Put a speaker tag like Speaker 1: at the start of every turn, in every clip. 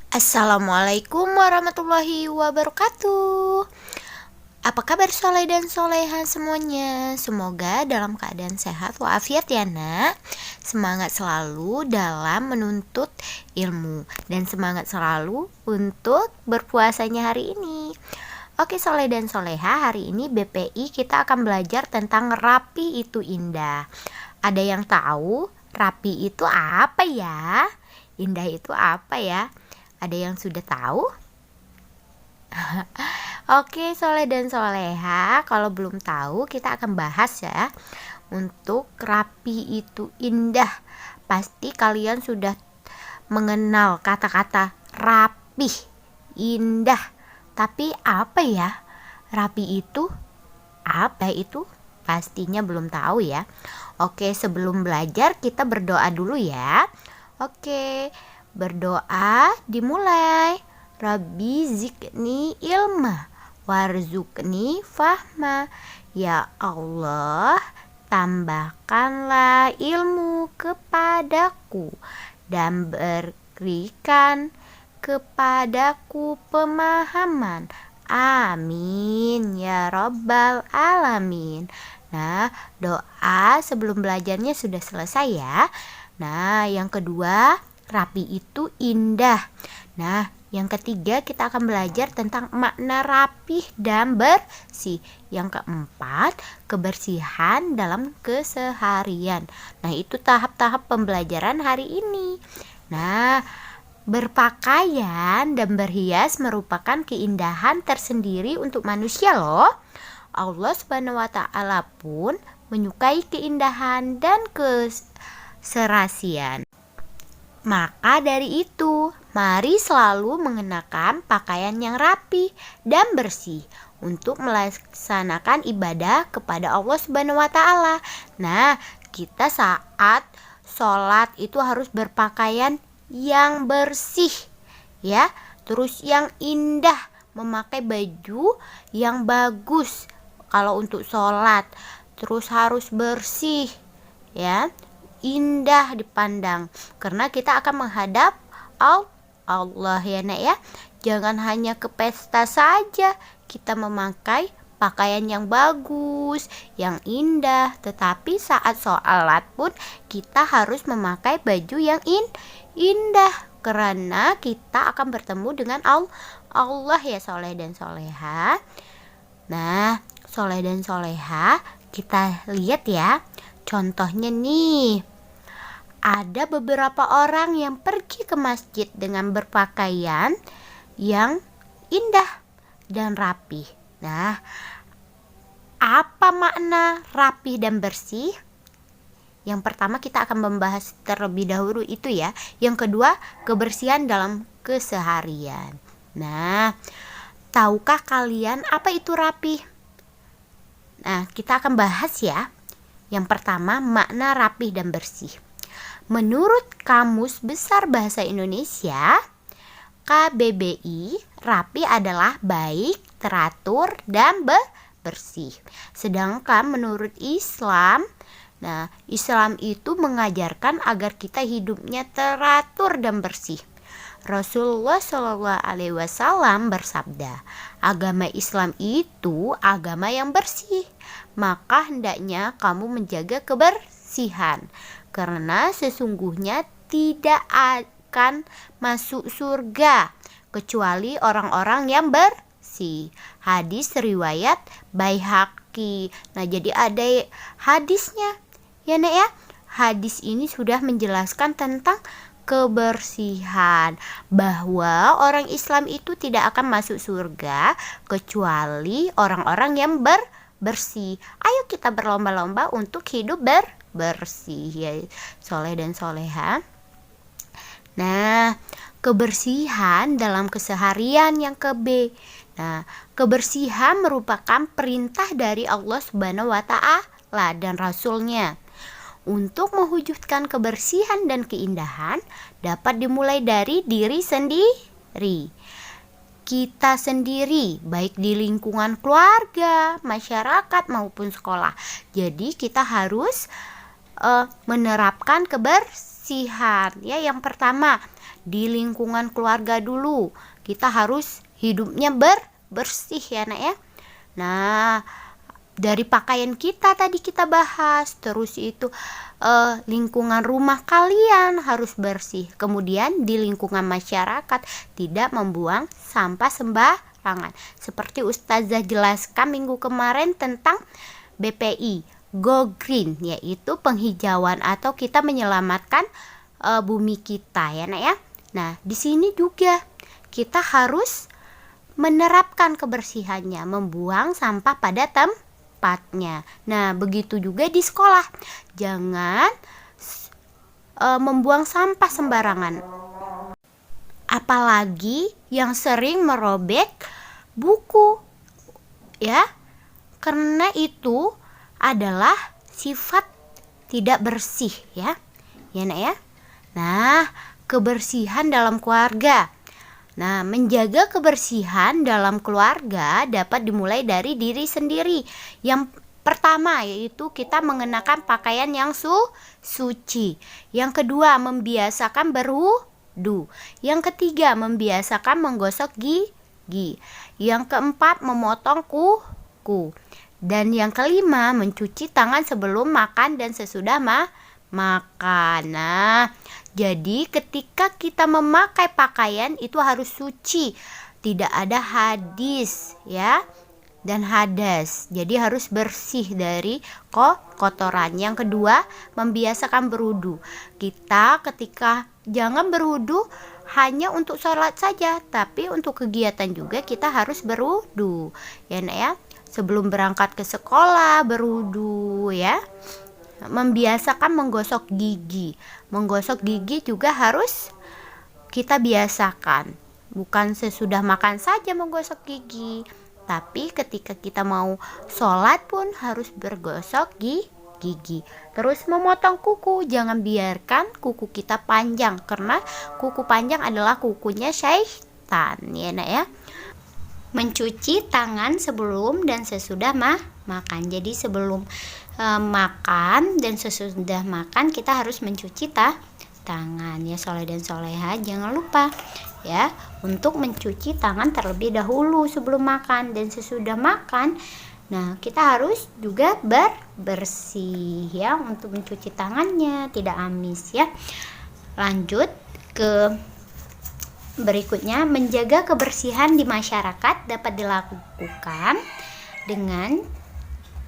Speaker 1: Assalamualaikum warahmatullahi wabarakatuh. Apa kabar soleh dan soleha semuanya? Semoga dalam keadaan sehat walafiat ya nak. Semangat selalu dalam menuntut ilmu dan semangat selalu untuk berpuasanya hari ini. Oke soleh dan soleha, hari ini BPI kita akan belajar tentang rapi itu indah. Ada yang tahu rapi itu apa ya? Indah itu apa ya? Ada yang sudah tahu? Oke, soleh dan soleha, kalau belum tahu kita akan bahas ya. Untuk rapi itu indah, pasti kalian sudah mengenal kata-kata rapih, indah. Tapi apa ya? Rapi itu apa itu? Pastinya belum tahu ya. Oke, sebelum belajar kita berdoa dulu ya. Oke, berdoa dimulai. Rabbi zikni ilma warzukni fahma. Ya Allah, tambahkanlah ilmu kepadaku dan berikan kepadaku pemahaman. Amin ya Rabbal Alamin. Nah, doa sebelum belajarnya sudah selesai ya. Nah, yang kedua, rapi itu indah. Nah, yang ketiga kita akan belajar tentang makna rapih dan bersih. Yang keempat, kebersihan dalam keseharian. Nah, itu tahap-tahap pembelajaran hari ini. Nah, berpakaian dan berhias merupakan keindahan tersendiri untuk manusia loh. Allah Subhanahu wa taala pun menyukai keindahan dan keserasian. Maka dari itu, mari selalu mengenakan pakaian yang rapi dan bersih untuk melaksanakan ibadah kepada Allah Subhanahu wa taala. Nah, kita saat sholat itu harus berpakaian yang bersih ya, terus yang indah, memakai baju yang bagus kalau untuk sholat, terus harus bersih ya, indah dipandang karena kita akan menghadap Allah ya nak ya. Jangan hanya ke pesta saja kita memakai pakaian yang bagus, yang indah, tetapi saat sholat pun kita harus memakai baju yang indah karena kita akan bertemu dengan Allah ya soleh dan soleha. Nah, soleh dan soleha, kita lihat ya. Contohnya nih, ada beberapa orang yang pergi ke masjid dengan berpakaian yang indah dan rapi. Nah, apa makna rapi dan bersih? Yang pertama kita akan membahas terlebih dahulu itu ya. Yang kedua, kebersihan dalam keseharian. Nah, tahukah kalian apa itu rapi? Nah, kita akan bahas ya. Yang pertama, makna rapih dan bersih. Menurut Kamus Besar Bahasa Indonesia, KBBI, rapi adalah baik, teratur, dan bersih. Sedangkan menurut Islam, Islam itu mengajarkan agar kita hidupnya teratur dan bersih. Rasulullah Shallallahu Alaihi Wasallam bersabda, agama Islam itu agama yang bersih. Maka hendaknya kamu menjaga kebersihan, karena sesungguhnya tidak akan masuk surga kecuali orang-orang yang bersih. Hadis riwayat Baihaqi. Nah, jadi ada hadisnya ya nak ya. Hadis ini sudah menjelaskan tentang kebersihan, bahwa orang Islam itu tidak akan masuk surga kecuali orang-orang yang bersih. Ayo kita berlomba-lomba untuk hidup bersih ya soleh dan soleha. Nah, kebersihan dalam keseharian yang ke-B. Nah, kebersihan merupakan perintah dari Allah Subhanahu wa taala dan Rasulnya. Untuk mewujudkan kebersihan dan keindahan dapat dimulai dari diri sendiri. Kita sendiri, baik di lingkungan keluarga, masyarakat maupun sekolah. Jadi kita harus menerapkan kebersihan kebersihan ya. Yang pertama, di lingkungan keluarga dulu. Kita harus hidupnya bersih ya, Nak ya. Nah, dari pakaian kita tadi kita bahas, terus itu lingkungan rumah kalian harus bersih. Kemudian di lingkungan masyarakat tidak membuang sampah sembarangan. Seperti Ustazah jelaskan minggu kemarin tentang BPI, Go Green, yaitu penghijauan atau kita menyelamatkan bumi kita ya, Nak ya. Nah, di sini juga kita harus menerapkan kebersihannya, membuang sampah pada tempatnya. Nah, begitu juga di sekolah. Jangan membuang sampah sembarangan. Apalagi yang sering merobek buku. Ya. Karena itu adalah sifat tidak bersih ya. Ya, Nak ya. Nah, kebersihan dalam keluarga. Nah, menjaga kebersihan dalam keluarga dapat dimulai dari diri sendiri. Yang pertama yaitu kita mengenakan pakaian yang suci. Yang kedua, membiasakan berwudu. Yang ketiga, membiasakan menggosok gigi. Yang keempat, memotong kuku. Dan yang kelima, mencuci tangan sebelum makan dan sesudah makan. Nah, jadi ketika kita memakai pakaian itu harus suci, tidak ada hadis ya dan hadas. Jadi harus bersih dari kotoran. Yang kedua, membiasakan berwudu. Kita ketika jangan berwudu hanya untuk sholat saja, tapi untuk kegiatan juga kita harus berwudu. Ya, Nak ya. Sebelum berangkat ke sekolah berwudu ya. Membiasakan menggosok gigi. Menggosok gigi juga harus kita biasakan. Bukan sesudah makan saja menggosok gigi, tapi ketika kita mau sholat pun harus bergosok gigi. Terus memotong kuku. Jangan biarkan kuku kita panjang, karena kuku panjang adalah kukunya syaitan ya, Nak ya. Mencuci tangan sebelum dan sesudah makan. Jadi sebelum makan dan sesudah makan kita harus mencuci tangan ya, soleh dan soleha. Jangan lupa ya untuk mencuci tangan terlebih dahulu sebelum makan dan sesudah makan. Nah, kita harus juga bersih ya untuk mencuci tangannya, tidak amis ya. Lanjut ke berikutnya, menjaga kebersihan di masyarakat dapat dilakukan dengan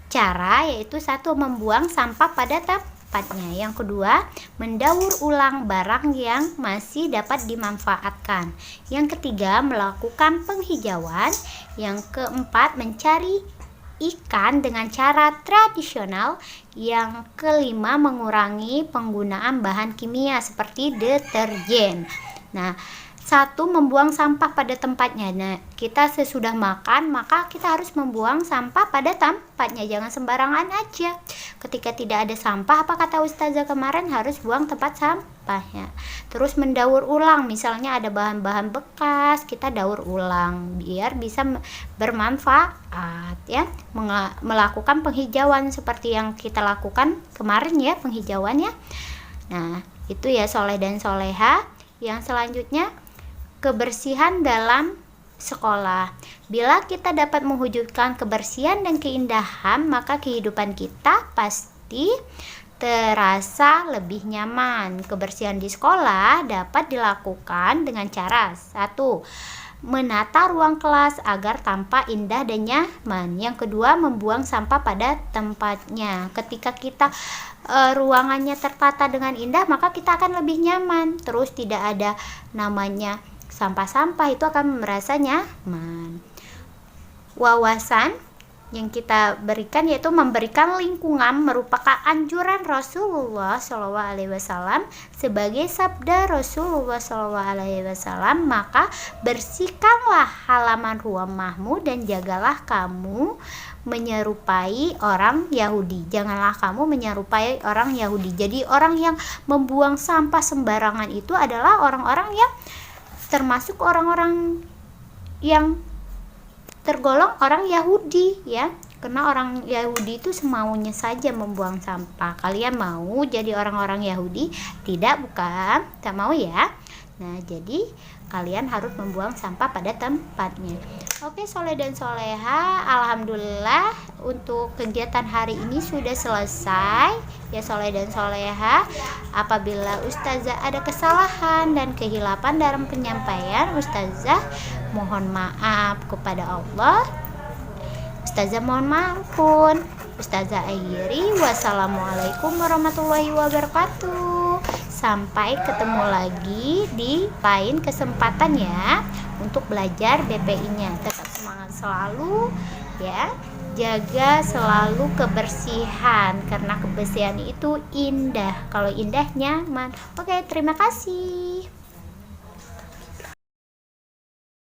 Speaker 1: cara yaitu satu, membuang sampah pada tempatnya. Yang kedua, mendaur ulang barang yang masih dapat dimanfaatkan. Yang ketiga, melakukan penghijauan. Yang keempat, mencari ikan dengan cara tradisional. Yang kelima, mengurangi penggunaan bahan kimia seperti deterjen. Nah, satu, membuang sampah pada tempatnya. Nah, kita sesudah makan maka kita harus membuang sampah pada tempatnya, jangan sembarangan aja. Ketika tidak ada sampah, apa kata Ustazah kemarin, harus buang tempat sampahnya. Terus mendaur ulang, misalnya ada bahan-bahan bekas, kita daur ulang biar bisa bermanfaat ya. Melakukan penghijauan seperti yang kita lakukan kemarin ya, penghijauan ya. Nah, itu ya soleh dan soleha. Yang selanjutnya, kebersihan dalam sekolah. Bila kita dapat mewujudkan kebersihan dan keindahan, maka kehidupan kita pasti terasa lebih nyaman. Kebersihan di sekolah dapat dilakukan dengan cara satu, menata ruang kelas agar tampak indah dan nyaman. Yang kedua, membuang sampah pada tempatnya. Ketika kita ruangannya tertata dengan indah, maka kita akan lebih nyaman. Terus tidak ada namanya sampah-sampah, itu akan merasa nyaman. Wawasan yang kita berikan yaitu memberikan lingkungan merupakan anjuran Rasulullah SAW sebagai sabda Rasulullah SAW, maka bersihkanlah halaman rumahmu dan jagalah kamu menyerupai orang Yahudi. Janganlah kamu menyerupai orang Yahudi. Jadi orang yang membuang sampah sembarangan itu adalah orang-orang yang termasuk orang-orang yang tergolong orang Yahudi ya. Karena orang Yahudi itu semaunya saja membuang sampah. Kalian mau jadi orang-orang Yahudi? Tidak, bukan? Tak mau ya? Nah, jadi kalian harus membuang sampah pada tempatnya. Oke, soleh dan soleha, alhamdulillah untuk kegiatan hari ini sudah selesai. Ya soleh dan soleha, apabila ustazah ada kesalahan dan kehilapan dalam penyampaian, ustazah mohon maaf kepada Allah. Ustazah mohon maaf pun. Ustazah akhiri, wassalamualaikum warahmatullahi wabarakatuh. Sampai ketemu lagi di lain kesempatan ya, untuk belajar BPI-nya. Tetap semangat selalu ya. Jaga selalu kebersihan, karena kebersihan itu indah. Kalau indah nyaman. Oke, terima kasih.